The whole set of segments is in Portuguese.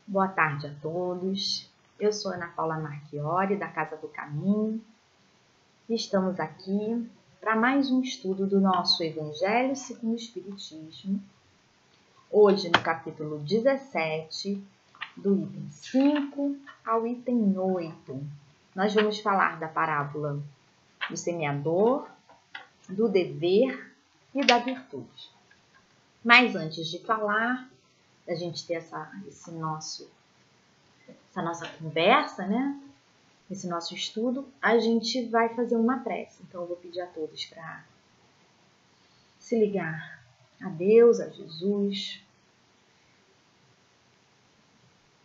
Boa tarde a todos. Eu sou Ana Paula Marchiori, da Casa do Caminho, e estamos aqui para mais um estudo do nosso Evangelho segundo o Espiritismo. Hoje, no capítulo 17, do item 5 ao item 8, nós vamos falar da parábola do semeador, do dever e da virtude. Mas antes de falar, a gente ter essa nossa conversa, né? Esse nosso estudo, a gente vai fazer uma prece. Então, eu vou pedir a todos para se ligar a Deus, a Jesus,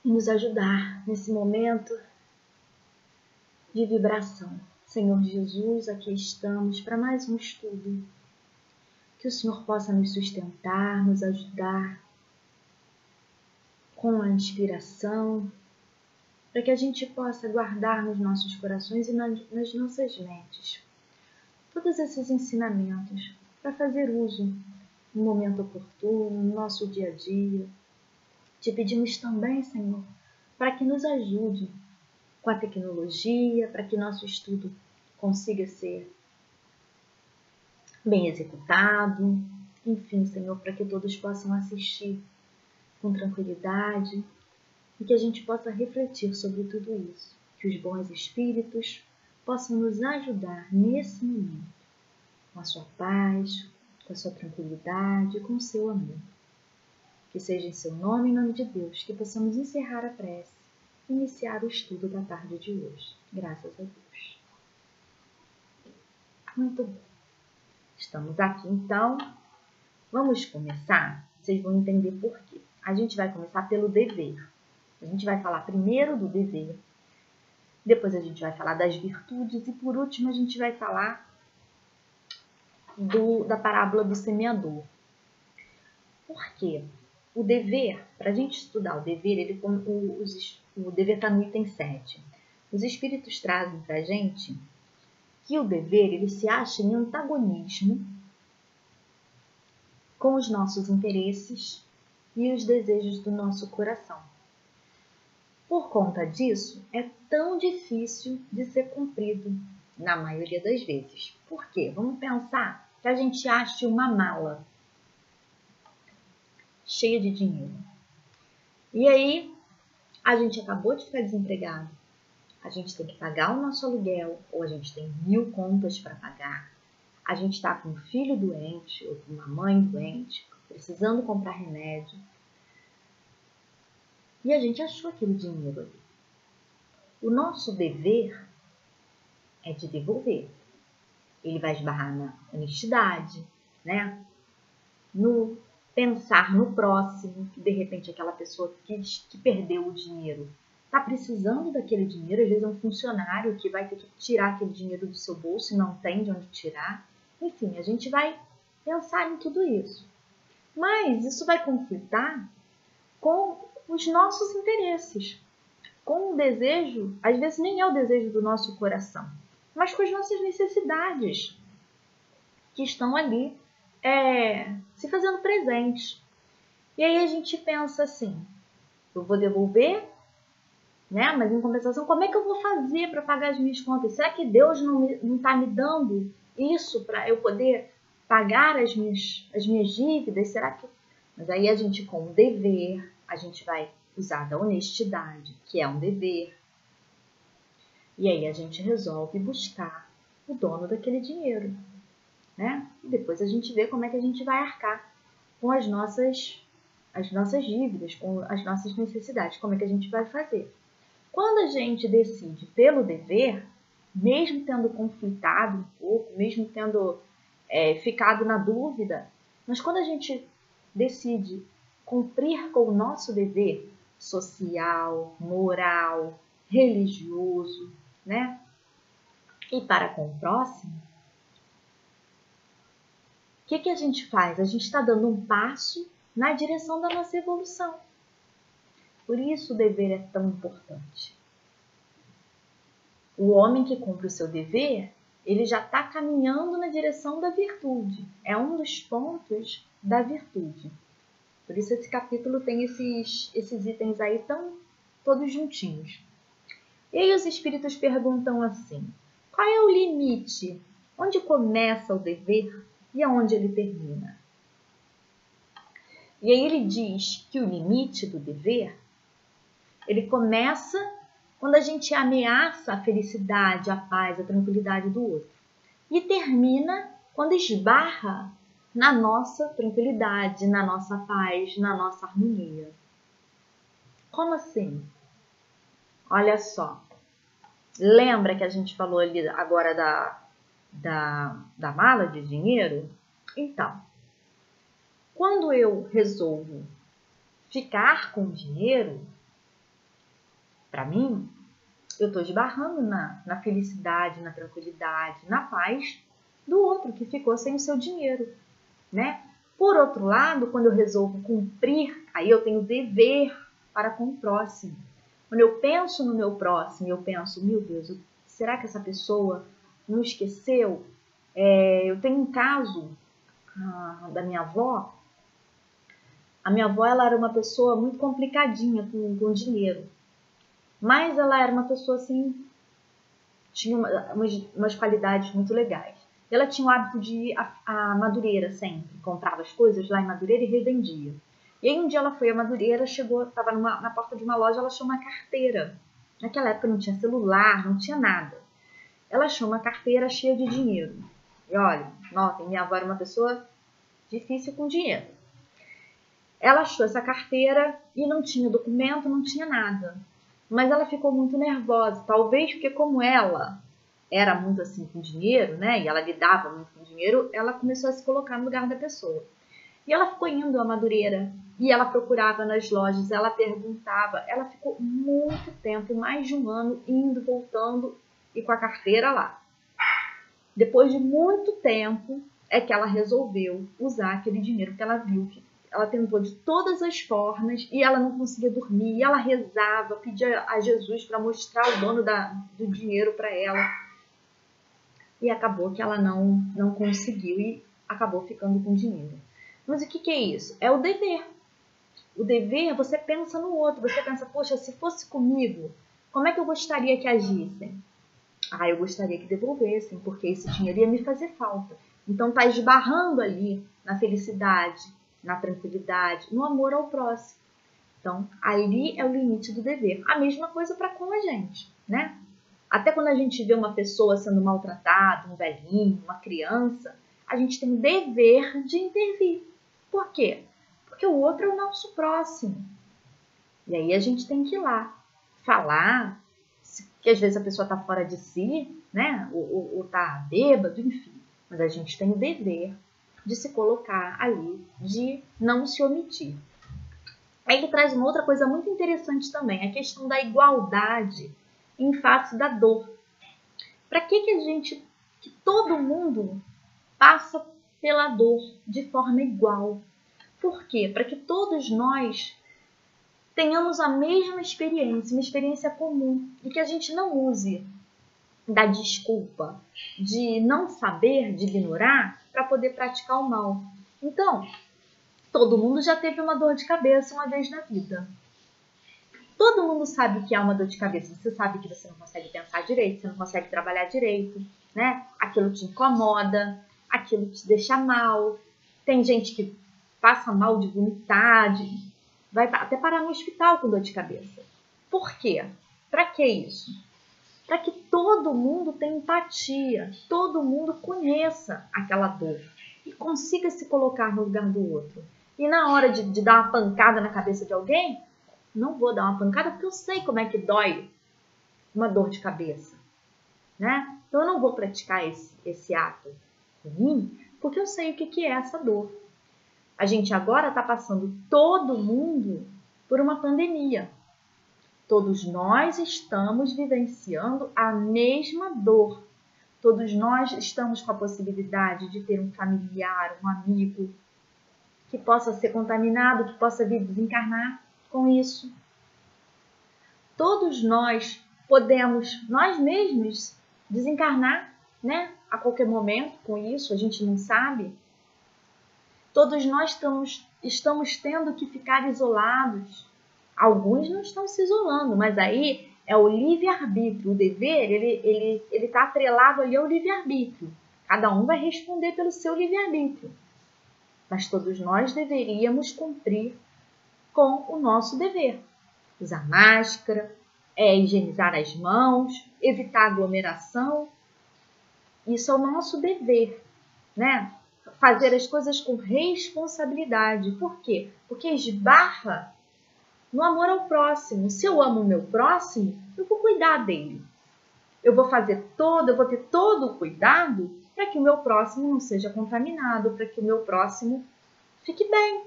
e nos ajudar nesse momento de vibração. Senhor Jesus, aqui estamos para mais um estudo. Que o Senhor possa nos sustentar, nos ajudar com a inspiração, para que a gente possa guardar nos nossos corações e nas nossas mentes todos esses ensinamentos para fazer uso no momento oportuno, no nosso dia a dia. Te pedimos também, Senhor, para que nos ajude com a tecnologia, para que nosso estudo consiga ser bem executado. Enfim, Senhor, para que todos possam assistir com tranquilidade e que a gente possa refletir sobre tudo isso. Que os bons espíritos possam nos ajudar nesse momento, com a sua paz, com a sua tranquilidade, com o seu amor. Que seja em seu nome, em nome de Deus, que possamos encerrar a prece e iniciar o estudo da tarde de hoje. Graças a Deus. Muito bem. Estamos aqui, então. Vamos começar? Vocês vão entender por quê. A gente vai começar pelo dever. A gente vai falar primeiro do dever, depois a gente vai falar das virtudes e por último a gente vai falar da parábola do semeador. Por quê? O dever, para a gente estudar o dever, o dever está no item 7. Os espíritos trazem para a gente que o dever ele se acha em antagonismo com os nossos interesses e os desejos do nosso coração. Por conta disso, é tão difícil de ser cumprido na maioria das vezes. Por quê? Vamos pensar que a gente ache uma mala cheia de dinheiro. E aí, a gente acabou de ficar desempregado. A gente tem que pagar o nosso aluguel, ou a gente tem 1000 contas para pagar. A gente está com um filho doente, ou com uma mãe doente, precisando comprar remédio. E a gente achou aquele dinheiro ali. O nosso dever é de devolver. Ele vai esbarrar na honestidade, né? No pensar no próximo, que de repente aquela pessoa que perdeu o dinheiro está precisando daquele dinheiro, às vezes é um funcionário que vai ter que tirar aquele dinheiro do seu bolso e não tem de onde tirar. Enfim, a gente vai pensar em tudo isso. Mas isso vai conflitar com os nossos interesses, com o desejo, às vezes nem é o desejo do nosso coração, mas com as nossas necessidades que estão ali se fazendo presentes. E aí a gente pensa assim, eu vou devolver, né? Mas em compensação, como é que eu vou fazer para pagar as minhas contas? Será que Deus não está me dando isso para eu poder pagar as minhas dívidas? Será que... Mas aí a gente, com o dever, a gente vai usar da honestidade, que é um dever. E aí a gente resolve buscar o dono daquele dinheiro, né? E depois a gente vê como é que a gente vai arcar com as nossas dívidas, com as nossas necessidades, como é que a gente vai fazer. Quando a gente decide pelo dever, mesmo tendo conflitado um pouco, mesmo tendo ficado na dúvida, mas quando a gente decide cumprir com o nosso dever social, moral, religioso, né? E para com o próximo, o que a gente faz? A gente está dando um passo na direção da nossa evolução. Por isso o dever é tão importante. O homem que cumpre o seu dever, ele já está caminhando na direção da virtude. É um dos pontos da virtude. Por isso esse capítulo tem esses itens aí tão todos juntinhos. E aí os espíritos perguntam assim: qual é o limite? Onde começa o dever e aonde ele termina? E aí ele diz que o limite do dever, ele começa quando a gente ameaça a felicidade, a paz, a tranquilidade do outro. E termina quando esbarra na nossa tranquilidade, na nossa paz, na nossa harmonia. Como assim? Olha só. Lembra que a gente falou ali agora da mala de dinheiro? Então, quando eu resolvo ficar com dinheiro, para mim, eu estou esbarrando na felicidade, na tranquilidade, na paz do outro que ficou sem o seu dinheiro, né? Por outro lado, quando eu resolvo cumprir, aí eu tenho dever para com o próximo. Quando eu penso no meu próximo, eu penso, meu Deus, será que essa pessoa não esqueceu? Eu tenho um caso da minha avó. A minha avó, ela era uma pessoa muito complicadinha com dinheiro. Mas ela era uma pessoa assim, tinha umas qualidades muito legais. Ela tinha o hábito de ir a Madureira sempre, comprava as coisas lá em Madureira e revendia. E aí um dia ela foi a Madureira, estava na porta de uma loja, ela achou uma carteira. Naquela época não tinha celular, não tinha nada. Ela achou uma carteira cheia de dinheiro. E olha, notem, minha avó era uma pessoa difícil com dinheiro. Ela achou essa carteira e não tinha documento, não tinha nada. Mas ela ficou muito nervosa, talvez porque como ela era muito assim com dinheiro, né, e ela lidava muito com dinheiro, ela começou a se colocar no lugar da pessoa. E ela ficou indo à Madureira, e ela procurava nas lojas, ela perguntava, ela ficou muito tempo, mais de um ano, indo, voltando e com a carteira lá. Depois de muito tempo, é que ela resolveu usar aquele dinheiro, porque ela viu que ela tentou de todas as formas e ela não conseguia dormir. E ela rezava, pedia a Jesus para mostrar o dono do dinheiro para ela. E acabou que ela não conseguiu e acabou ficando com dinheiro. Mas o que é isso? É o dever. O dever, você pensa no outro. Você pensa, poxa, se fosse comigo, como é que eu gostaria que agissem? Eu gostaria que devolvessem, porque esse dinheiro ia me fazer falta. Então está esbarrando ali na felicidade, na tranquilidade, no amor ao próximo. Então, ali é o limite do dever. A mesma coisa para com a gente, né? Até quando a gente vê uma pessoa sendo maltratada, um velhinho, uma criança, a gente tem o dever de intervir. Por quê? Porque o outro é o nosso próximo. E aí a gente tem que ir lá, falar, que às vezes a pessoa está fora de si, né? Ou está bêbado, enfim. Mas a gente tem o dever de se colocar ali, de não se omitir. Aí ele traz uma outra coisa muito interessante também, a questão da igualdade em face da dor. Para que todo mundo passa pela dor de forma igual? Por quê? Para que todos nós tenhamos a mesma experiência, uma experiência comum, e que a gente não use da desculpa de não saber, de ignorar, para poder praticar o mal. Então, todo mundo já teve uma dor de cabeça uma vez na vida. Todo mundo sabe que há uma dor de cabeça. Você sabe que você não consegue pensar direito, você não consegue trabalhar direito, né? Aquilo te incomoda, aquilo te deixa mal. Tem gente que passa mal de vomitar, vai até parar no hospital com dor de cabeça. Por quê? Para que isso? Para que todo mundo tenha empatia, todo mundo conheça aquela dor e consiga se colocar no lugar do outro. E na hora de dar uma pancada na cabeça de alguém, não vou dar uma pancada porque eu sei como é que dói uma dor de cabeça, né? Então eu não vou praticar esse ato ruim porque eu sei o que é essa dor. A gente agora está passando todo mundo por uma pandemia. Todos nós estamos vivenciando a mesma dor. Todos nós estamos com a possibilidade de ter um familiar, um amigo que possa ser contaminado, que possa vir desencarnar com isso. Todos nós podemos, nós mesmos, desencarnar, né? A qualquer momento com isso, a gente não sabe. Todos nós estamos estamos tendo que ficar isolados. Alguns não estão se isolando, mas aí é o livre-arbítrio. O dever, ele está atrelado ali ao livre-arbítrio. Cada um vai responder pelo seu livre-arbítrio. Mas todos nós deveríamos cumprir com o nosso dever. Usar máscara, higienizar as mãos, evitar aglomeração. Isso é o nosso dever, né? Fazer as coisas com responsabilidade. Por quê? Porque esbarra no amor ao próximo. Se eu amo o meu próximo, eu vou cuidar dele. Eu vou ter todo o cuidado para que o meu próximo não seja contaminado, para que o meu próximo fique bem,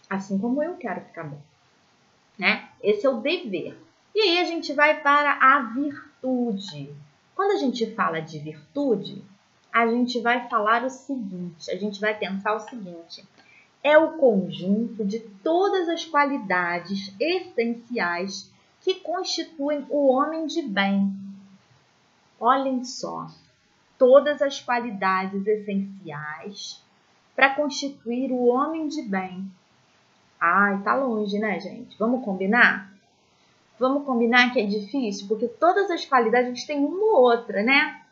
assim como eu quero ficar bem, né? Esse é o dever. E aí a gente vai para a virtude. Quando a gente fala de virtude, a gente vai falar o seguinte, a gente vai pensar o seguinte: é o conjunto de todas as qualidades essenciais que constituem o homem de bem. Olhem só, todas as qualidades essenciais para constituir o homem de bem. Ai, tá longe, né, gente? Vamos combinar? Vamos combinar que é difícil, porque todas as qualidades a gente tem uma ou outra, né?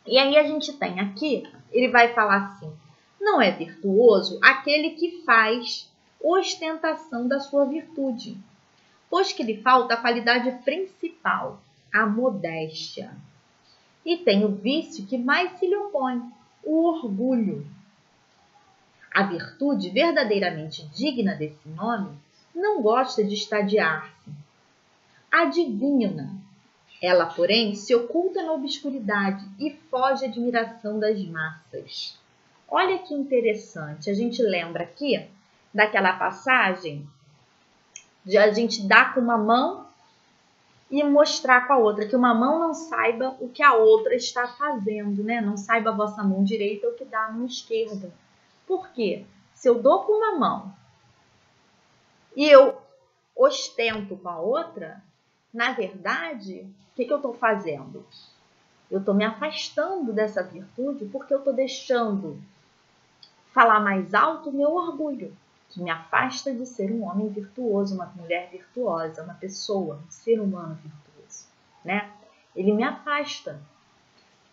E aí a gente tem aqui, ele vai falar assim: não é virtuoso aquele que faz ostentação da sua virtude, pois que lhe falta a qualidade principal, a modéstia. E tem o vício que mais se lhe opõe, o orgulho. A virtude verdadeiramente digna desse nome não gosta de estadiar-se. Adivinha-na. Ela, porém, se oculta na obscuridade e foge à admiração das massas. Olha que interessante. A gente lembra aqui daquela passagem de a gente dar com uma mão e mostrar com a outra, que uma mão não saiba o que a outra está fazendo, né? Não saiba a vossa mão direita o que dá a mão esquerda. Por quê? Se eu dou com uma mão e eu ostento com a outra, na verdade, o que eu estou fazendo? Eu estou me afastando dessa virtude porque eu estou deixando falar mais alto o meu orgulho, que me afasta de ser um homem virtuoso, uma mulher virtuosa, uma pessoa, um ser humano virtuoso, né? Ele me afasta.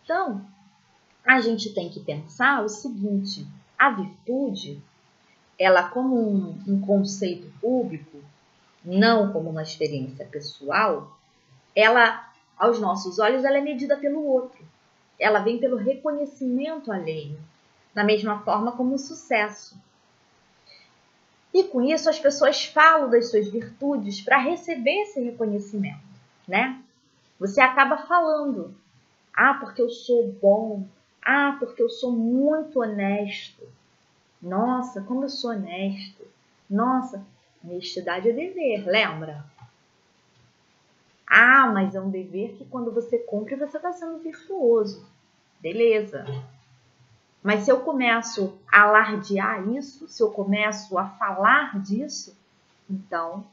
Então, a gente tem que pensar o seguinte: a virtude, ela como um conceito público, não como uma experiência pessoal, ela, aos nossos olhos, ela é medida pelo outro. Ela vem pelo reconhecimento alheio, da mesma forma como o sucesso. E com isso as pessoas falam das suas virtudes para receber esse reconhecimento, né? Você acaba falando: ah, porque eu sou bom, ah, porque eu sou muito honesto. Nossa, como eu sou honesto. Nossa, honestidade é dever, lembra? Ah, mas é um dever que quando você cumpre, você está sendo virtuoso. Beleza. Mas se eu começo a alardear isso, se eu começo a falar disso, então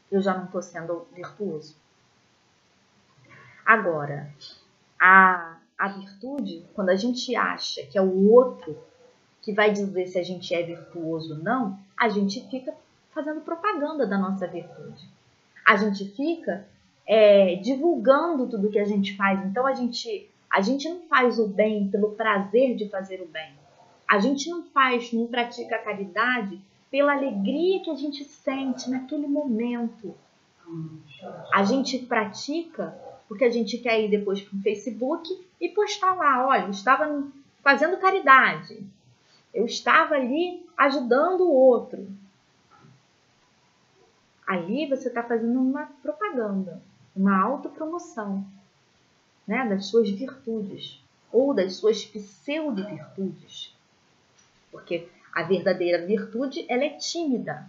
eu já não estou sendo virtuoso. Agora, a virtude, quando a gente acha que é o outro que vai dizer se a gente é virtuoso ou não, a gente fica fazendo propaganda da nossa virtude. A gente fica divulgando tudo que a gente faz. Então, a gente não faz o bem pelo prazer de fazer o bem. A gente não pratica a caridade pela alegria que a gente sente naquele momento. A gente pratica porque a gente quer ir depois para o Facebook e postar lá: olha, eu estava fazendo caridade. Eu estava ali ajudando o outro. Ali você está fazendo uma propaganda, uma autopromoção, né, das suas virtudes ou das suas pseudo-virtudes. Porque a verdadeira virtude, ela é tímida,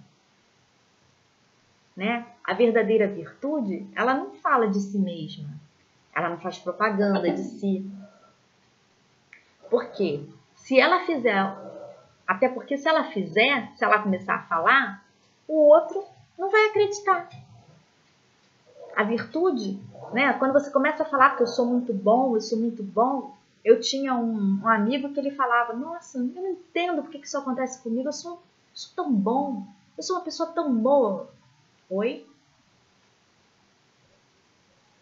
né? A verdadeira virtude, ela não fala de si mesma. Ela não faz propaganda de si. Por quê? Se ela fizer, até porque se ela começar a falar, o outro não vai acreditar. A virtude, né? Quando você começa a falar que eu sou muito bom, eu tinha um amigo que ele falava: nossa, eu não entendo por que isso acontece comigo, eu sou sou tão bom, eu sou uma pessoa tão boa. Oi?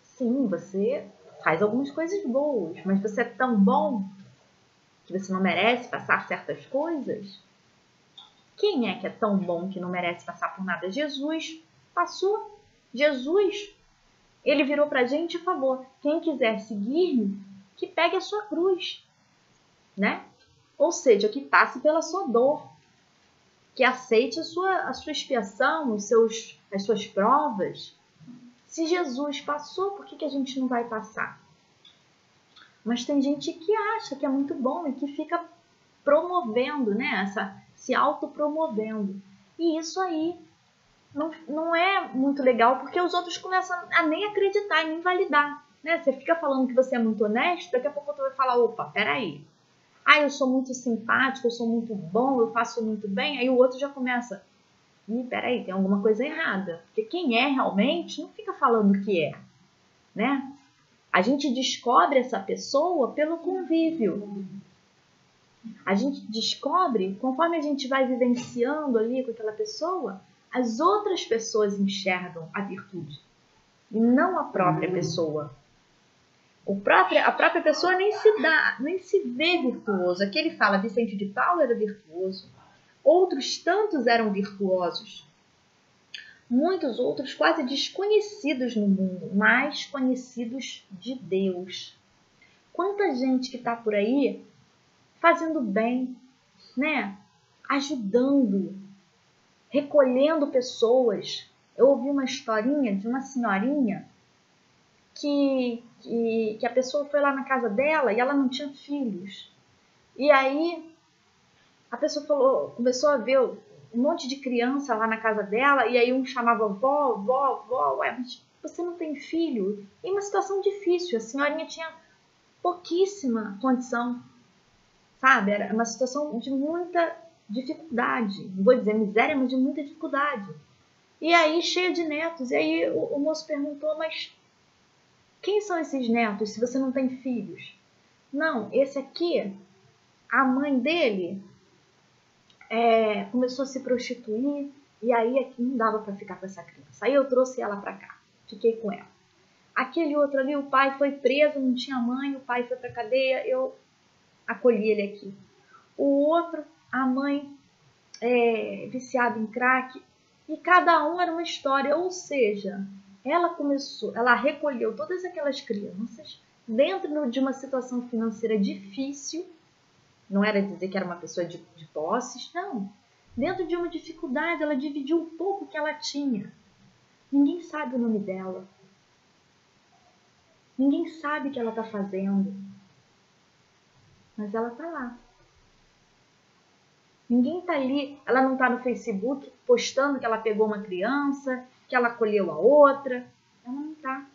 Sim, você faz algumas coisas boas, mas você é tão bom que você não merece passar certas coisas? Quem é que é tão bom que não merece passar por nada? Jesus passou. Jesus, ele virou pra gente e falou: quem quiser seguir-me, que pegue a sua cruz, né? Ou seja, que passe pela sua dor, que aceite a sua expiação, as suas provas. Se Jesus passou, por que a gente não vai passar? Mas tem gente que acha que é muito bom e que fica promovendo, né? Se autopromovendo. E isso aí não é muito legal, porque os outros começam a nem acreditar e nem validar. Né? Você fica falando que você é muito honesto, daqui a pouco outro vai falar, opa, peraí. Ah, eu sou muito simpático, eu sou muito bom, eu faço muito bem. Aí o outro já começa, peraí, tem alguma coisa errada. Porque quem é realmente não fica falando o que é, né? A gente descobre essa pessoa pelo convívio. A gente descobre, conforme a gente vai vivenciando ali com aquela pessoa, as outras pessoas enxergam a virtude e não a própria pessoa. A própria pessoa nem se vê virtuoso. Aqui ele fala, Vicente de Paulo era virtuoso, outros tantos eram virtuosos, muitos outros quase desconhecidos no mundo, mas conhecidos de Deus. Quanta gente que está por aí fazendo bem, né? Ajudando, recolhendo pessoas. Eu ouvi uma historinha de uma senhorinha que a pessoa foi lá na casa dela e ela não tinha filhos. E aí a pessoa começou a ver um monte de criança lá na casa dela, e aí um chamava vó, ué, mas você não tem filho? E uma situação difícil, a senhorinha tinha pouquíssima condição, sabe? Era uma situação de muita dificuldade, não vou dizer miséria, mas de muita dificuldade. E aí, cheia de netos, e aí o moço perguntou, mas quem são esses netos se você não tem filhos? Não, esse aqui, a mãe dele começou a se prostituir e aí aqui não dava para ficar com essa criança. Aí eu trouxe ela para cá, fiquei com ela. Aquele outro ali, o pai foi preso, não tinha mãe, o pai foi para cadeia, eu acolhi ele aqui. O outro, a mãe viciada em crack, e cada um era uma história, ou seja, ela recolheu todas aquelas crianças dentro de uma situação financeira difícil. Não era dizer que era uma pessoa de posses, não. Dentro de uma dificuldade, ela dividiu um pouco que ela tinha. Ninguém sabe o nome dela. Ninguém sabe o que ela está fazendo. Mas ela está lá. Ninguém está ali, ela não está no Facebook postando que ela pegou uma criança, que ela acolheu a outra. Ela não está.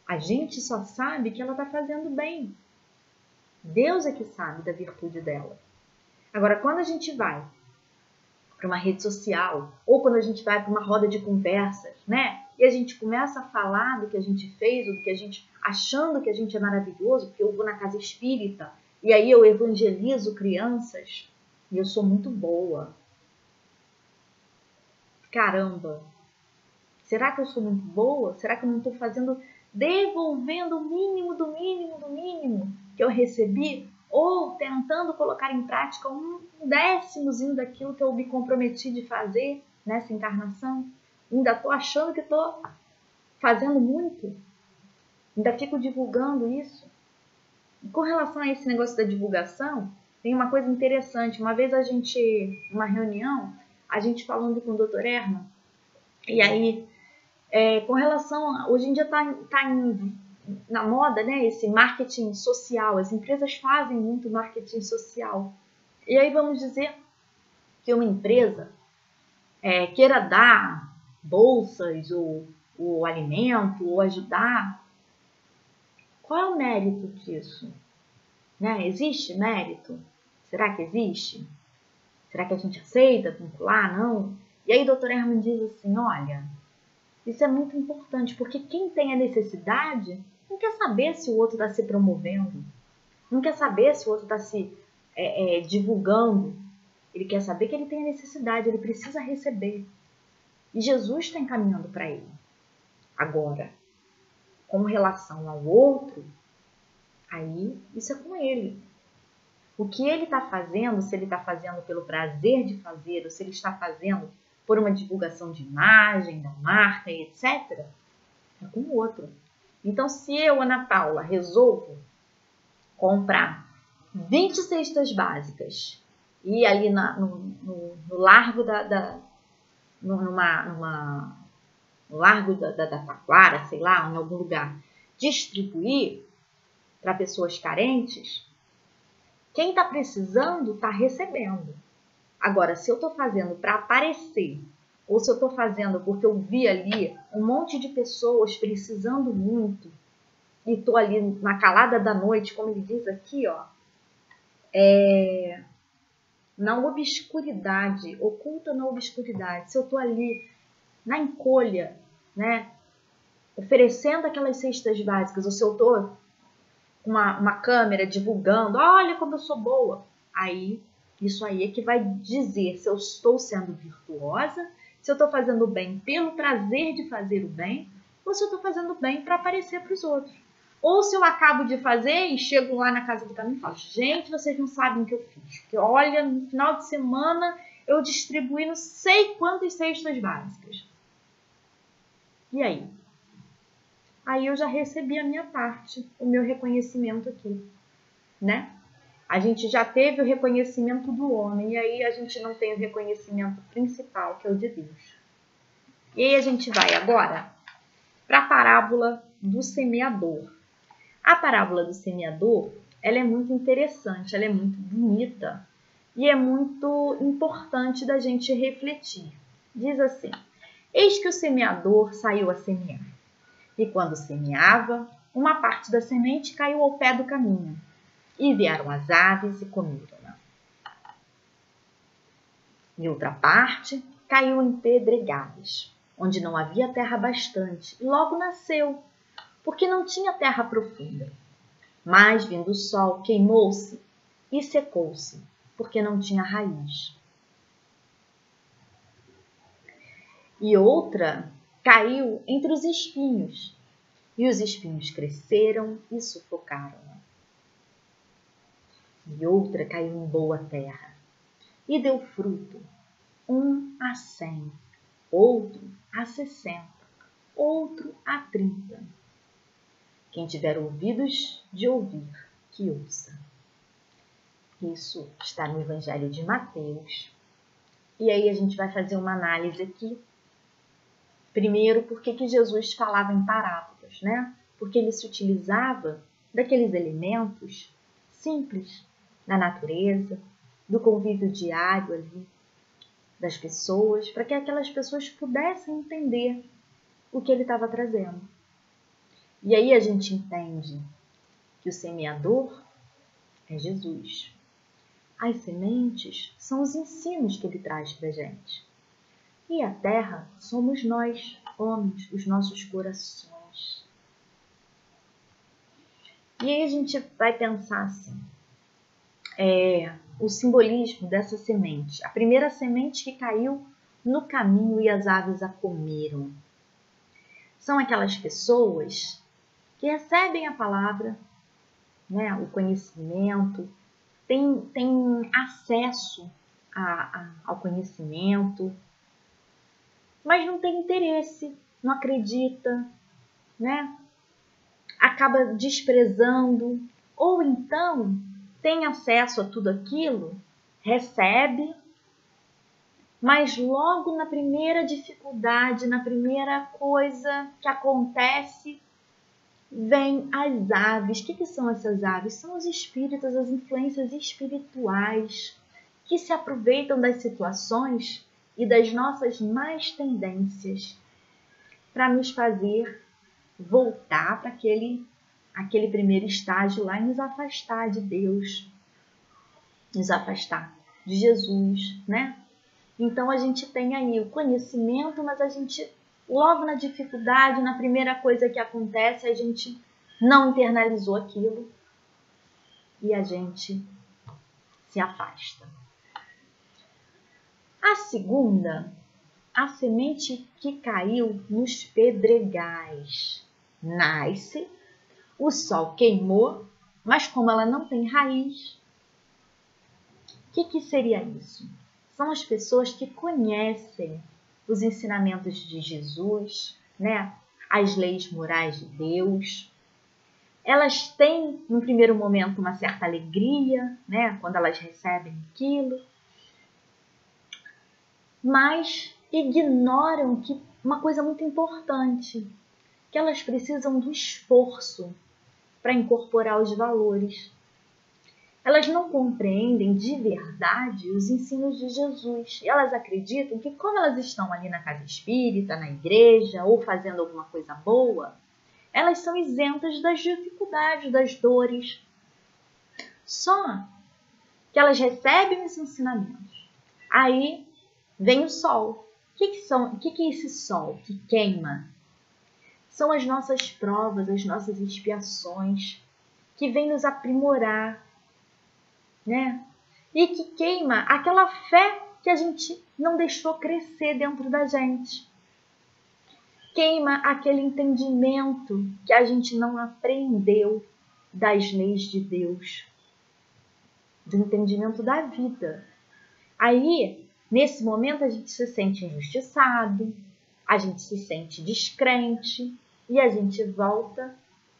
A gente só sabe que ela está fazendo bem. Deus é que sabe da virtude dela. Agora, quando a gente vai para uma rede social, ou quando a gente vai para uma roda de conversas, né? E a gente começa a falar do que a gente fez, ou do que a gente, achando que a gente é maravilhoso, porque eu vou na casa espírita, e aí eu evangelizo crianças, e eu sou muito boa. Caramba! Será que eu sou muito boa? Será que eu não estou devolvendo o mínimo do mínimo do mínimo que eu recebi? Ou tentando colocar em prática um décimozinho daquilo que eu me comprometi de fazer nessa encarnação? Ainda estou achando que estou fazendo muito? Ainda fico divulgando isso? E com relação a esse negócio da divulgação, tem uma coisa interessante. Uma vez numa reunião, a gente falando com o Dr. Herman, e aí, com relação, hoje em dia está na moda, né, esse marketing social, as empresas fazem muito marketing social. E aí vamos dizer que uma empresa queira dar bolsas ou alimento ou ajudar. Qual é o mérito disso? Né? Existe mérito? Será que existe? Será que a gente aceita vincular? Não? E aí o Dr. Herman diz assim, olha, isso é muito importante, porque quem tem a necessidade não quer saber se o outro está se promovendo, não quer saber se o outro está se divulgando. Ele quer saber que ele tem a necessidade, ele precisa receber. E Jesus está encaminhando para ele. Agora, com relação ao outro, aí isso é com ele. O que ele está fazendo, se ele está fazendo pelo prazer de fazer, ou se ele está fazendo por uma divulgação de imagem, da marca e etc., é com o outro. Então, se eu, Ana Paula, resolvo comprar 20 cestas básicas e ali no largo no largo da Taquara, sei lá, em algum lugar, distribuir para pessoas carentes, quem está precisando está recebendo. Agora, se eu estou fazendo para aparecer, ou se eu estou fazendo porque eu vi ali um monte de pessoas precisando muito, e estou ali na calada da noite, como ele diz aqui, ó, na obscuridade, oculta na obscuridade, se eu estou ali na encolha, né, oferecendo aquelas cestas básicas, ou se eu estou com uma câmera divulgando, olha como eu sou boa, aí isso aí é que vai dizer se eu estou sendo virtuosa, se eu estou fazendo o bem pelo prazer de fazer o bem, ou se eu estou fazendo o bem para aparecer para os outros. Ou se eu acabo de fazer e chego lá na casa do caminho e falo, gente, vocês não sabem o que eu fiz. Porque olha, no final de semana eu distribuí não sei quantas cestas básicas. E aí? Aí eu já recebi a minha parte, o meu reconhecimento aqui, né? A gente já teve o reconhecimento do homem, e aí a gente não tem o reconhecimento principal, que é o de Deus. E aí a gente vai agora para a parábola do semeador. A parábola do semeador, ela é muito interessante, ela é muito bonita e é muito importante da gente refletir. Diz assim, eis que o semeador saiu a semear. E quando semeava, uma parte da semente caiu ao pé do caminho. E vieram as aves e comeram-na. E outra parte caiu em pedregais, onde não havia terra bastante, e logo nasceu, porque não tinha terra profunda. Mas, vindo o sol, queimou-se e secou-se, porque não tinha raiz. E outra caiu entre os espinhos, e os espinhos cresceram e sufocaram-na. E outra caiu em boa terra, e deu fruto, 100, outro 60, outro 30. Quem tiver ouvidos de ouvir, que ouça. Isso está no Evangelho de Mateus. E aí a gente vai fazer uma análise aqui. Primeiro, por que Jesus falava em parábolas, né? Porque ele se utilizava daqueles elementos simples da natureza, do convívio diário ali das pessoas, para que aquelas pessoas pudessem entender o que ele estava trazendo. E aí a gente entende que o semeador é Jesus. As sementes são os ensinos que ele traz para a gente. E a terra somos nós, homens, os nossos corações. E aí a gente vai pensar assim, o simbolismo dessa semente. A primeira semente que caiu no caminho e as aves a comeram. São aquelas pessoas que recebem a palavra, né, o conhecimento, tem acesso ao conhecimento, mas não tem interesse, não acredita, né? Acaba desprezando, ou então tem acesso a tudo aquilo, recebe, mas logo na primeira dificuldade, na primeira coisa que acontece, vem as aves. O que são essas aves? São os espíritos, as influências espirituais que se aproveitam das situações e das nossas más tendências para nos fazer voltar para aquele primeiro estágio lá e nos afastar de Deus, nos afastar de Jesus, né? Então a gente tem aí o conhecimento, mas a gente logo na dificuldade, na primeira coisa que acontece, a gente não internalizou aquilo e a gente se afasta. A segunda, a semente que caiu nos pedregais. Nasce, o sol queimou, mas como ela não tem raiz, o que seria isso? São as pessoas que conhecem os ensinamentos de Jesus, né? As leis morais de Deus. Elas têm, no primeiro momento, uma certa alegria, né? Quando elas recebem aquilo, mas ignoram que uma coisa muito importante, que elas precisam do esforço para incorporar os valores. Elas não compreendem de verdade os ensinos de Jesus. E elas acreditam que, como elas estão ali na casa espírita, na igreja, ou fazendo alguma coisa boa, elas são isentas das dificuldades, das dores. Só que elas recebem os ensinamentos. Aí vem o sol. O que é esse sol que queima? São as nossas provas, as nossas expiações, que vêm nos aprimorar, né? E que queima aquela fé que a gente não deixou crescer dentro da gente. Queima aquele entendimento que a gente não aprendeu das leis de Deus, do entendimento da vida. Aí, nesse momento, a gente se sente injustiçado, a gente se sente descrente e a gente volta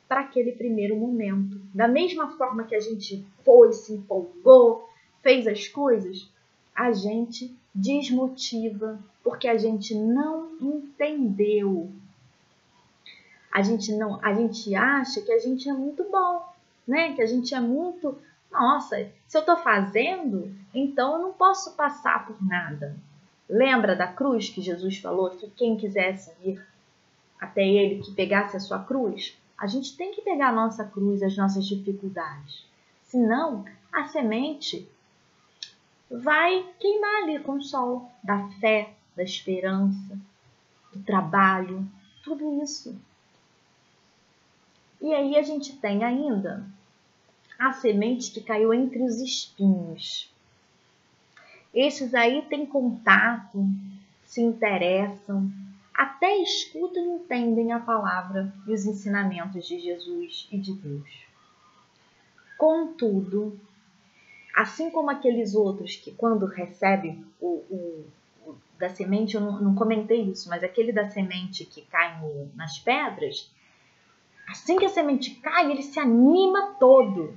para aquele primeiro momento. Da mesma forma que a gente foi, se empolgou, fez as coisas, a gente desmotiva porque a gente não entendeu. A gente acha que a gente é muito bom, né? Que a gente é muito, nossa, se eu estou fazendo, então eu não posso passar por nada. Lembra da cruz que Jesus falou que quem quisesse vir até ele, que pegasse a sua cruz? A gente tem que pegar a nossa cruz, as nossas dificuldades. Senão, a semente vai queimar ali com o sol da fé, da esperança, do trabalho, tudo isso. E aí a gente tem ainda a semente que caiu entre os espinhos. Esses aí têm contato, se interessam, até escutam e entendem a palavra e os ensinamentos de Jesus e de Deus. Contudo, assim como aqueles outros que quando recebem o da semente, eu não comentei isso, mas aquele da semente que cai nas pedras, assim que a semente cai, ele se anima todo.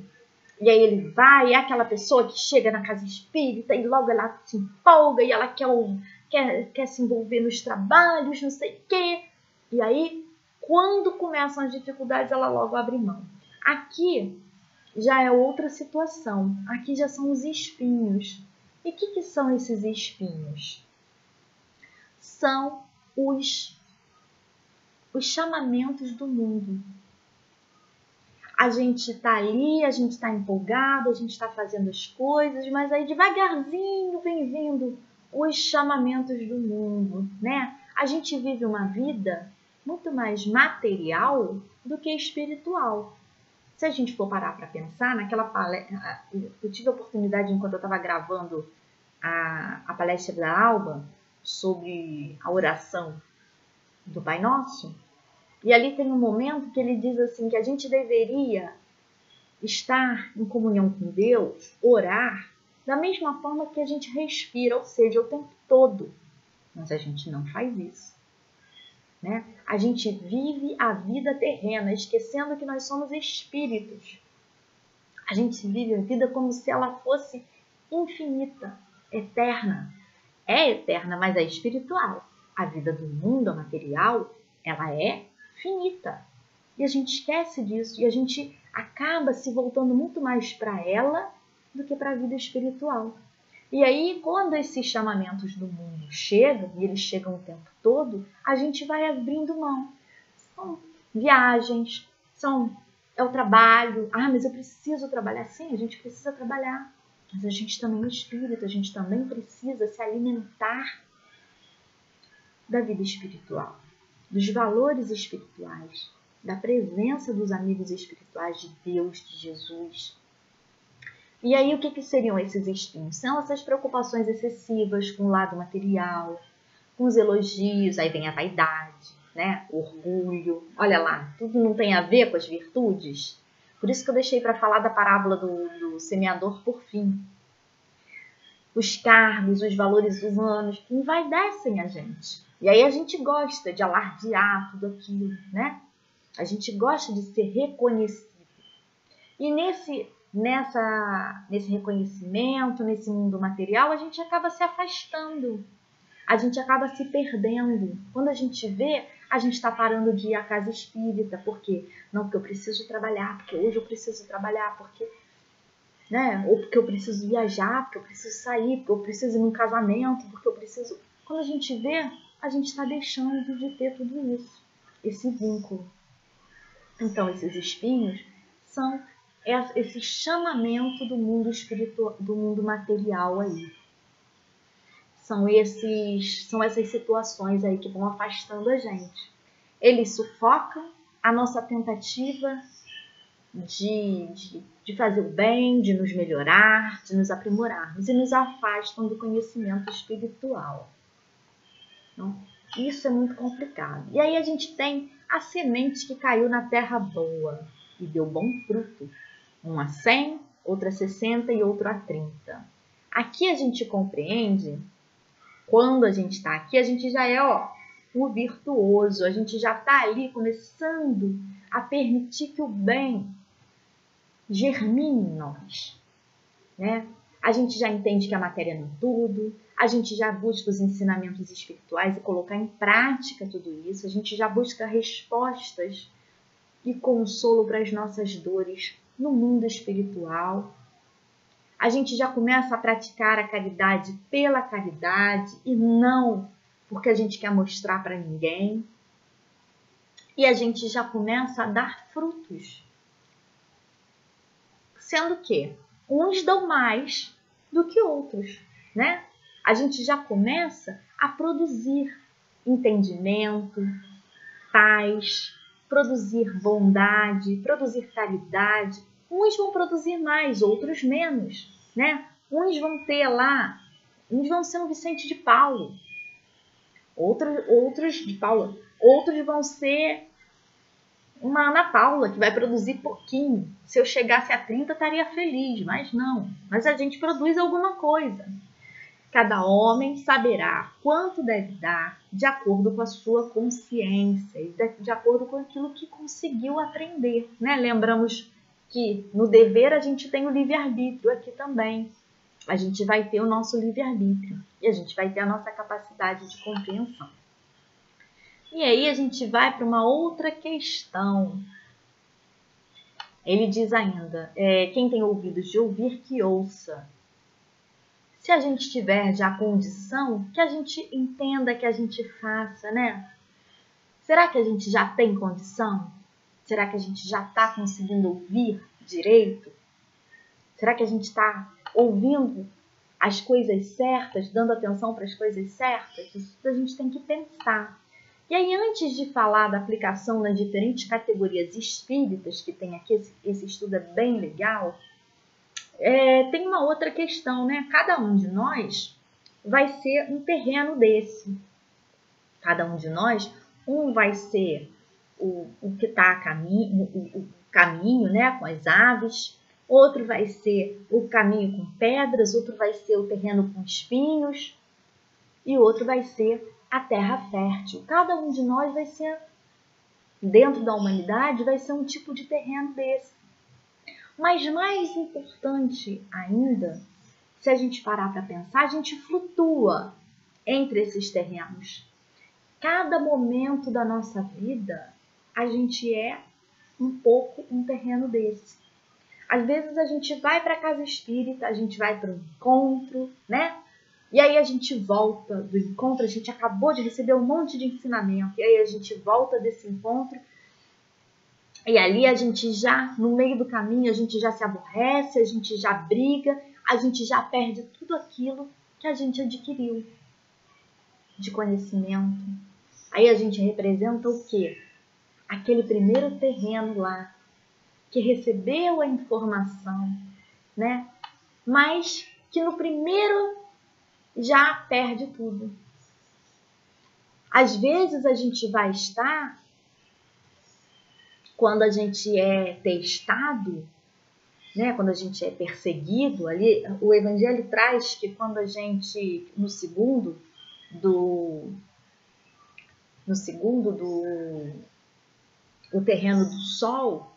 E aí ele vai, é aquela pessoa que chega na casa espírita e logo ela se empolga e ela quer se envolver nos trabalhos, não sei o quê. E aí, quando começam as dificuldades, ela logo abre mão. Aqui já é outra situação. Aqui já são os espinhos. E o que são esses espinhos? São os chamamentos do mundo. A gente está ali, a gente está empolgado, a gente está fazendo as coisas, mas aí devagarzinho vem vindo os chamamentos do mundo, né? A gente vive uma vida muito mais material do que espiritual. Se a gente for parar para pensar, naquela palestra, eu tive a oportunidade, enquanto eu estava gravando a palestra da Alba sobre a oração do Pai Nosso, e ali tem um momento que ele diz assim, que a gente deveria estar em comunhão com Deus, orar, da mesma forma que a gente respira, ou seja, o tempo todo. Mas a gente não faz isso, né? A gente vive a vida terrena, esquecendo que nós somos espíritos. A gente vive a vida como se ela fosse infinita, eterna. É eterna, mas é espiritual. A vida do mundo, a material, ela é finita. E a gente esquece disso e a gente acaba se voltando muito mais para ela do que para a vida espiritual. E aí, quando esses chamamentos do mundo chegam, e eles chegam o tempo todo, a gente vai abrindo mão. São viagens, é o trabalho. Ah, mas eu preciso trabalhar. Sim, a gente precisa trabalhar. Mas a gente também é espírito, a gente também precisa se alimentar da vida espiritual, dos valores espirituais, da presença dos amigos espirituais de Deus, de Jesus. E aí, o que seriam esses espinhos? São essas preocupações excessivas com o lado material, com os elogios, aí vem a vaidade, né? O orgulho. Olha lá, tudo não tem a ver com as virtudes. Por isso que eu deixei para falar da parábola do semeador por fim. Os cargos, os valores humanos que envaidecem a gente. E aí a gente gosta de alardear tudo aquilo, né? A gente gosta de ser reconhecido. E nesse reconhecimento, nesse mundo material, a gente acaba se afastando. A gente acaba se perdendo. Quando a gente vê, a gente está parando de ir à casa espírita. Por quê? Não, porque eu preciso trabalhar, porque hoje eu preciso trabalhar, porque, né? Ou porque eu preciso viajar, porque eu preciso sair, porque eu preciso ir num casamento, porque eu preciso... Quando a gente vê, a gente está deixando de ter tudo isso, esse vínculo. Então, esses espinhos são esse chamamento do mundo espiritual, do mundo material aí. São essas situações aí que vão afastando a gente. Eles sufocam a nossa tentativa de fazer o bem, de nos melhorar, de nos aprimorarmos e nos afastam do conhecimento espiritual. Então, isso é muito complicado. E aí a gente tem a semente que caiu na terra boa e deu bom fruto. Um a 100, outro a 60 e outro a 30. Aqui a gente compreende, quando a gente está aqui, a gente já é o virtuoso, a gente já está ali começando a permitir que o bem germine em nós, né? A gente já entende que a matéria não é tudo, a gente já busca os ensinamentos espirituais e colocar em prática tudo isso, a gente já busca respostas e consolo para as nossas dores no mundo espiritual. A gente já começa a praticar a caridade pela caridade e não porque a gente quer mostrar para ninguém. E a gente já começa a dar frutos. Sendo que uns dão mais do que outros, né? A gente já começa a produzir entendimento, paz, produzir bondade, produzir caridade. Uns vão produzir mais, outros menos, né? Uns vão ter lá, uns vão ser um Vicente de Paulo, outros de Paula, outros vão ser uma Ana Paula, que vai produzir pouquinho. Se eu chegasse a 30, estaria feliz, mas não. Mas a gente produz alguma coisa. Cada homem saberá quanto deve dar de acordo com a sua consciência e de acordo com aquilo que conseguiu aprender, né? Lembramos que no dever a gente tem o livre-arbítrio aqui também. A gente vai ter o nosso livre-arbítrio e a gente vai ter a nossa capacidade de compreensão. E aí a gente vai para uma outra questão. Ele diz ainda, quem tem ouvidos de ouvir, que ouça. Se a gente tiver já condição, que a gente entenda, que a gente faça, né? Será que a gente já tem condição? Será que a gente já está conseguindo ouvir direito? Será que a gente está ouvindo as coisas certas, dando atenção para as coisas certas? Isso a gente tem que pensar. E aí, antes de falar da aplicação nas diferentes categorias espíritas, que tem aqui, esse estudo é bem legal, tem uma outra questão, né? Cada um de nós vai ser um terreno desse. Cada um de nós, um vai ser o que está o caminho, né? Com as aves. Outro vai ser o caminho com pedras. Outro vai ser o terreno com espinhos. E outro vai ser a terra fértil. Cada um de nós vai ser, dentro da humanidade, vai ser um tipo de terreno desse. Mas mais importante ainda, se a gente parar para pensar, a gente flutua entre esses terrenos. Cada momento da nossa vida, a gente é um pouco um terreno desse. Às vezes a gente vai para a casa espírita, a gente vai para um encontro, né? E aí a gente volta do encontro, a gente acabou de receber um monte de ensinamento, e aí a gente volta desse encontro, e ali a gente já, no meio do caminho, a gente já se aborrece, a gente já briga, a gente já perde tudo aquilo que a gente adquiriu de conhecimento. Aí a gente representa o quê? Aquele primeiro terreno lá, que recebeu a informação, né? mas que no primeiro já perde tudo. Às vezes a gente vai estar, quando a gente é testado, né, quando a gente é perseguido, ali o Evangelho traz que quando a gente, no segundo do terreno do sol,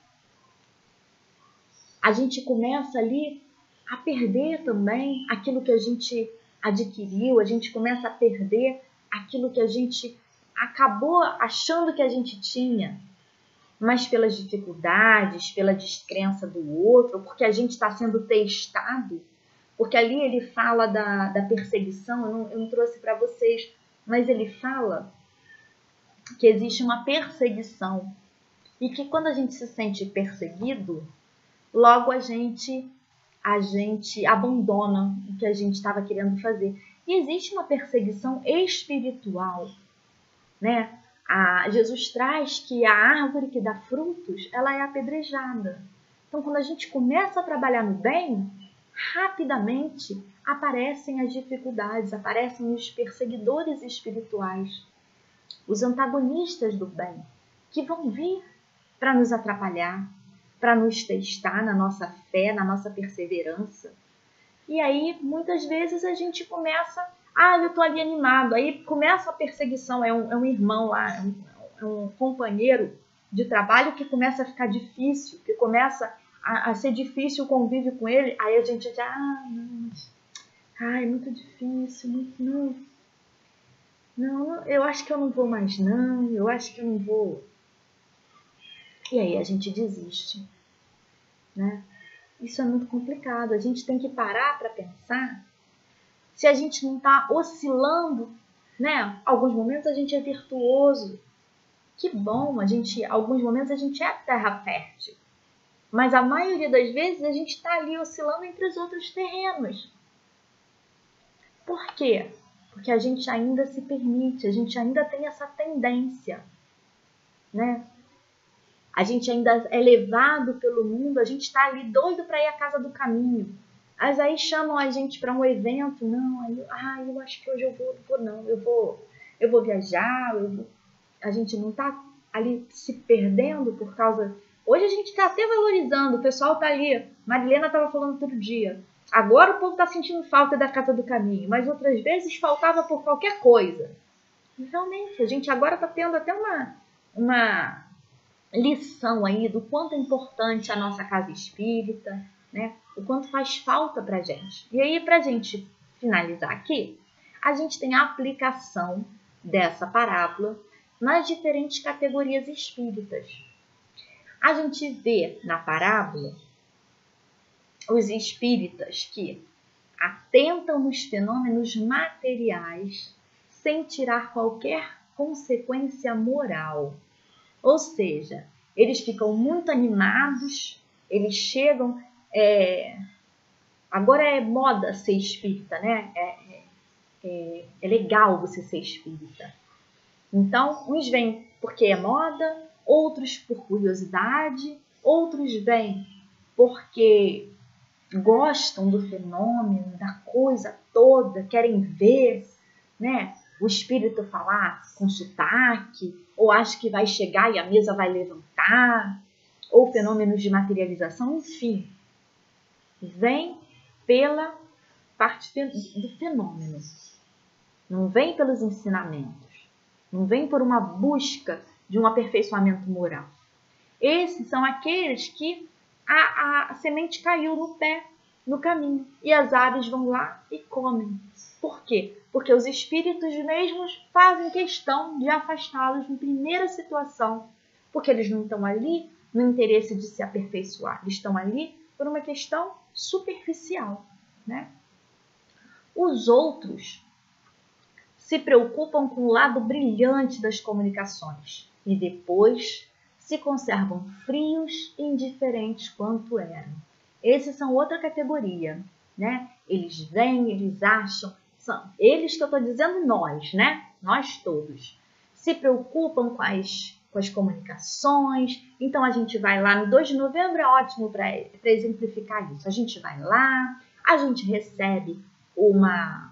a gente começa ali a perder também aquilo que a gente adquiriu, a gente começa a perder aquilo que a gente acabou achando que a gente tinha, mas pelas dificuldades, pela descrença do outro, porque a gente está sendo testado, porque ali ele fala da perseguição, eu não trouxe para vocês, mas ele fala que existe uma perseguição e que quando a gente se sente perseguido, logo a gente abandona o que a gente estava querendo fazer. E existe uma perseguição espiritual, né? Jesus traz que a árvore que dá frutos, ela é apedrejada. Então, quando a gente começa a trabalhar no bem, rapidamente aparecem as dificuldades, aparecem os perseguidores espirituais, os antagonistas do bem, que vão vir para nos atrapalhar, para nos testar na nossa fé, na nossa perseverança. E aí, muitas vezes, a gente começa, eu estou ali animado, aí começa a perseguição, é um irmão lá, é um companheiro de trabalho que começa a ficar difícil, que começa a ser difícil o convívio com ele, aí a gente já, é muito difícil, não, eu acho que eu não vou mais não, eu acho que eu não vou. E aí a gente desiste, né? Isso é muito complicado, a gente tem que parar para pensar se a gente não está oscilando, né? Alguns momentos a gente é virtuoso, que bom, alguns momentos a gente é terra fértil, mas a maioria das vezes a gente está ali oscilando entre os outros terrenos. Por quê? Porque a gente ainda se permite, a gente ainda tem essa tendência, né? A gente ainda é levado pelo mundo, a gente está ali doido para ir à casa do caminho. Mas aí chamam a gente para um evento, eu acho que hoje eu vou viajar, a gente não está ali se perdendo por causa. Hoje a gente está até valorizando, o pessoal está ali, Marilena estava falando todo dia. Agora o povo está sentindo falta da casa do caminho, mas outras vezes faltava por qualquer coisa. E realmente, a gente agora está tendo até uma lição aí do quanto é importante a nossa casa espírita, né? O quanto faz falta para a gente. E aí, para a gente finalizar aqui, a gente tem a aplicação dessa parábola nas diferentes categorias espíritas. A gente vê na parábola os espíritas que atentam nos fenômenos materiais sem tirar qualquer consequência moral. Ou seja, eles ficam muito animados, eles chegam... Agora é moda ser espírita, né? É legal você ser espírita. Então, uns vêm porque é moda, outros por curiosidade, outros vêm porque gostam do fenômeno, da coisa toda, querem ver, né? O espírito falar com sotaque, ou acha que vai chegar e a mesa vai levantar, ou fenômenos de materialização, enfim. Vem pela parte do fenômeno. Não vem pelos ensinamentos. Não vem por uma busca de um aperfeiçoamento moral. Esses são aqueles que a semente caiu no pé, no caminho, e as aves vão lá e comem. Por quê? Porque os espíritos mesmos fazem questão de afastá-los na primeira situação, porque eles não estão ali no interesse de se aperfeiçoar, eles estão ali por uma questão superficial, né? Os outros se preocupam com o lado brilhante das comunicações e depois se conservam frios e indiferentes quanto eram. Esses são outra categoria, né? Eles vêm, eles acham, são eles que eu estou dizendo nós, né? Nós todos. Se preocupam com as comunicações. Então a gente vai lá no 2 de novembro, é ótimo para exemplificar isso. A gente vai lá, A gente recebe uma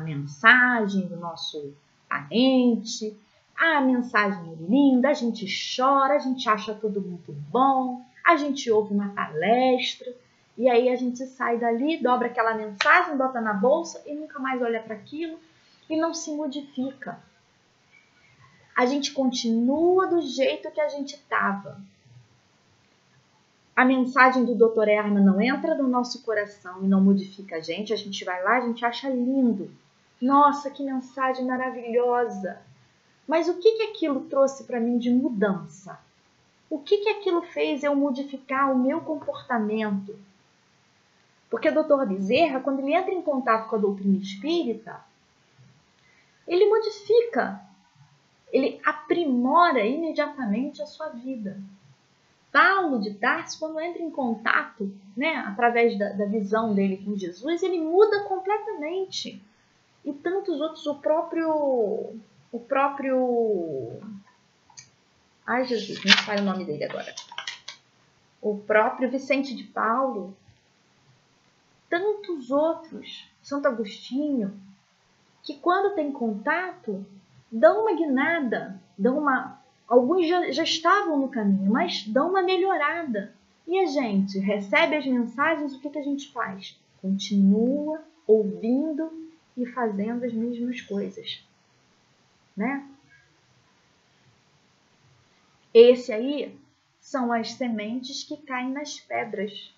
mensagem do nosso parente, a mensagem é linda, a gente chora, a gente acha tudo muito bom, a gente ouve uma palestra, e aí a gente sai dali, dobra aquela mensagem, bota na bolsa e nunca mais olha para aquilo e não se modifica. A gente continua do jeito que a gente estava. A mensagem do Dr. Herman não entra no nosso coração e não modifica a gente vai lá, a gente acha lindo. Nossa, que mensagem maravilhosa! Mas o que aquilo trouxe para mim de mudança? O que aquilo fez eu modificar o meu comportamento? Porque o Dr. Bezerra, quando ele entra em contato com a doutrina espírita, ele modifica, ele aprimora imediatamente a sua vida. Paulo de Tarso, quando entra em contato, né, através da visão dele com Jesus, ele muda completamente. E tantos outros, o próprio... Ai, Jesus, não fala o nome dele agora. O próprio Vicente de Paulo. Tantos outros, Santo Agostinho, que quando tem contato, dão uma guinada, alguns já estavam no caminho, mas dão uma melhorada. E a gente recebe as mensagens, o que a gente faz? Continua ouvindo e fazendo as mesmas coisas, né? Esse aí são as sementes que caem nas pedras.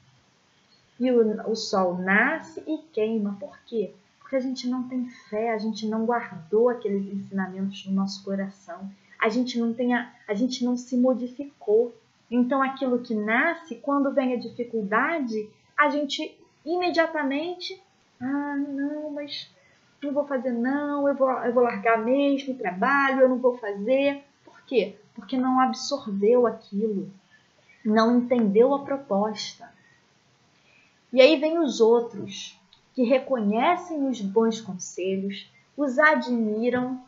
E o sol nasce e queima. Por quê? Porque a gente não tem fé, a gente não guardou aqueles ensinamentos no nosso coração. A gente não se modificou. Então, aquilo que nasce, quando vem a dificuldade, a gente imediatamente, não, mas não vou fazer não, eu vou largar mesmo o trabalho, eu não vou fazer. Por quê? Porque não absorveu aquilo, não entendeu a proposta. E aí vem os outros, que reconhecem os bons conselhos, os admiram,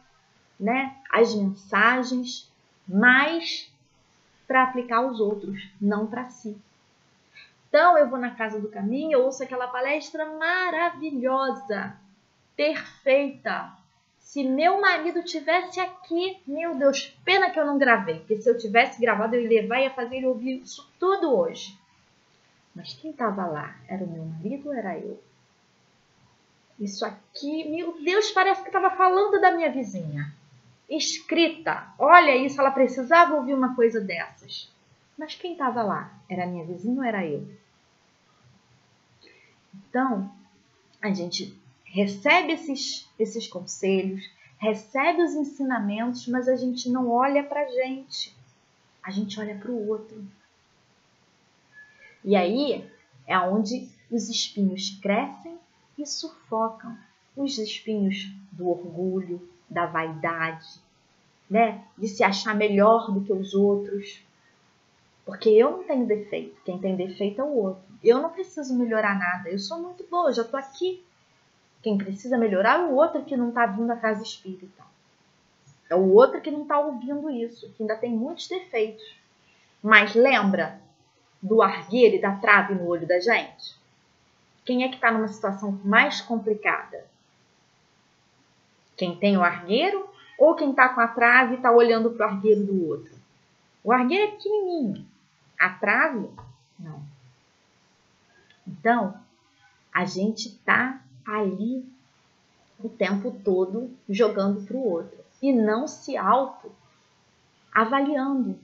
né, as mensagens, mas para aplicar aos outros, não para si. Então, eu vou na Casa do Caminho, eu ouço aquela palestra maravilhosa, perfeita. Se meu marido tivesse aqui, meu Deus, pena que eu não gravei, porque se eu tivesse gravado, eu ia levar e ia fazer ele ouvir isso tudo hoje. Mas quem estava lá? Era o meu marido ou era eu? Isso aqui, meu Deus, parece que estava falando da minha vizinha. Escrita, olha isso, ela precisava ouvir uma coisa dessas. Mas quem estava lá? Era a minha vizinha ou era eu? Então, a gente recebe esses conselhos, recebe os ensinamentos, mas a gente não olha para a gente olha para o outro. E aí é onde os espinhos crescem e sufocam. Os espinhos do orgulho, da vaidade, né? De se achar melhor do que os outros. Porque eu não tenho defeito, quem tem defeito é o outro. Eu não preciso melhorar nada, eu sou muito boa, já estou aqui. Quem precisa melhorar é o outro que não está vindo à casa espírita. É o outro que não está ouvindo isso, que ainda tem muitos defeitos. Mas lembra do argueiro e da trave no olho da gente? Quem é que está numa situação mais complicada? Quem tem o argueiro ou quem está com a trave e está olhando para o argueiro do outro? O argueiro é pequenininho, a trave, não. Então, a gente está ali o tempo todo jogando para o outro e não se auto-avaliando,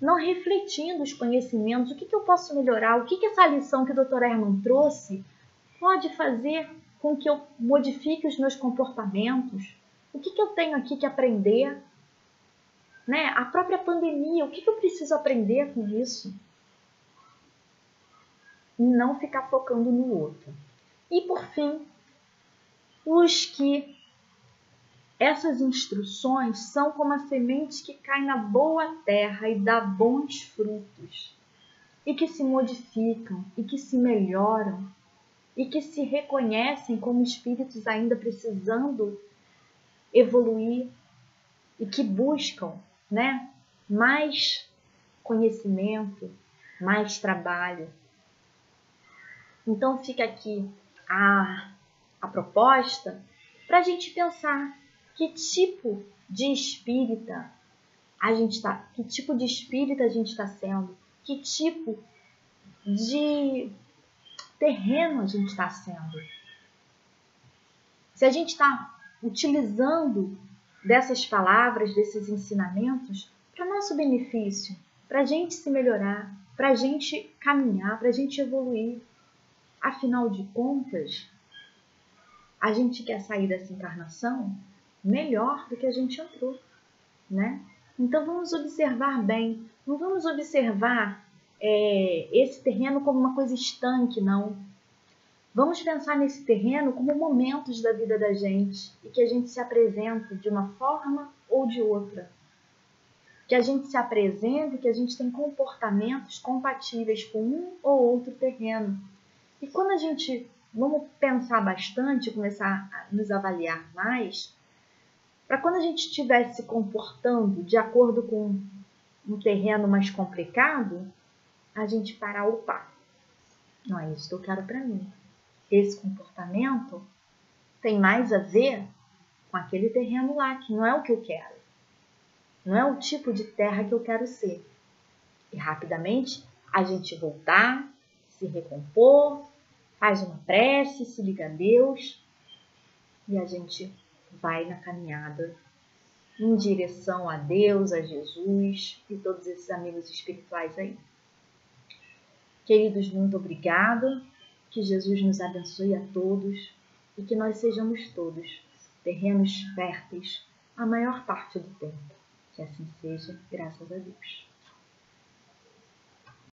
não refletindo os conhecimentos, o que eu posso melhorar, o que essa lição que o Dr. Herman trouxe pode fazer com que eu modifique os meus comportamentos, o que eu tenho aqui que aprender, né? A própria pandemia, o que eu preciso aprender com isso? E não ficar focando no outro. E por fim, essas instruções são como a semente que cai na boa terra e dá bons frutos, e que se modificam, e que se melhoram, e que se reconhecem como espíritos ainda precisando evoluir, e que buscam, né, mais conhecimento, mais trabalho. Então fica aqui a proposta para a gente pensar que tipo de espírita a gente está sendo, que tipo de terreno a gente está sendo. Se a gente está utilizando dessas palavras, desses ensinamentos para nosso benefício, para a gente se melhorar, para a gente caminhar, para a gente evoluir. Afinal de contas, a gente quer sair dessa encarnação melhor do que a gente entrou, né? Então vamos observar bem, não vamos observar esse terreno como uma coisa estanque, não. Vamos pensar nesse terreno como momentos da vida da gente e que a gente se apresenta de uma forma ou de outra. Que a gente se apresenta e que a gente tem comportamentos compatíveis com um ou outro terreno. E quando a gente vamos pensar bastante, começar a nos avaliar mais, para quando a gente estiver se comportando de acordo com um terreno mais complicado, a gente parar, opa, não é isso que eu quero para mim. Esse comportamento tem mais a ver com aquele terreno lá, que não é o que eu quero. Não é o tipo de terra que eu quero ser. E rapidamente a gente voltar, se recompor, faz uma prece, se liga a Deus e a gente vai na caminhada em direção a Deus, a Jesus e todos esses amigos espirituais aí. Queridos, muito obrigada. Que Jesus nos abençoe a todos e que nós sejamos todos terrenos férteis a maior parte do tempo. Que assim seja, graças a Deus.